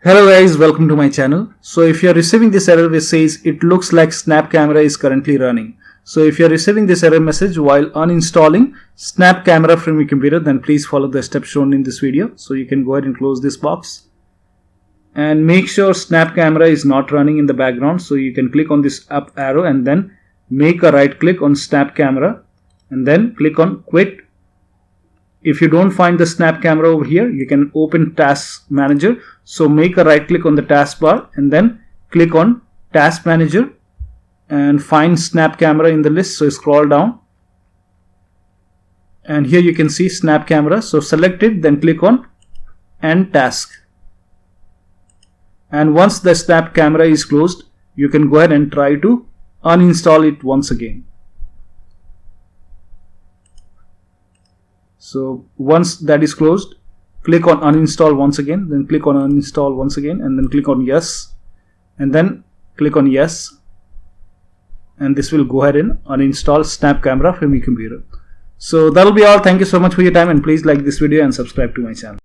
Hello guys, welcome to my channel. So if you are receiving this error which says it looks like Snap Camera is currently running. So if you are receiving this error message while uninstalling Snap Camera from your computer, then please follow the steps shown in this video. So you can go ahead and close this box. And make sure Snap Camera is not running in the background. So you can click on this up arrow and then make a right click on Snap Camera and then click on Quit. If you don't find the Snap Camera over here, you can open Task Manager. So make a right click on the taskbar and then click on Task Manager and find Snap Camera in the list. So scroll down and here you can see Snap Camera. So select it, then click on End Task. And once the Snap Camera is closed, you can go ahead and try to uninstall it once again. So once that is closed, click on uninstall once again, then click on uninstall once again, and then click on yes, and then click on yes, and this will go ahead and uninstall Snap Camera from your computer. So that'll be all. Thank you so much for your time, and please like this video and subscribe to my channel.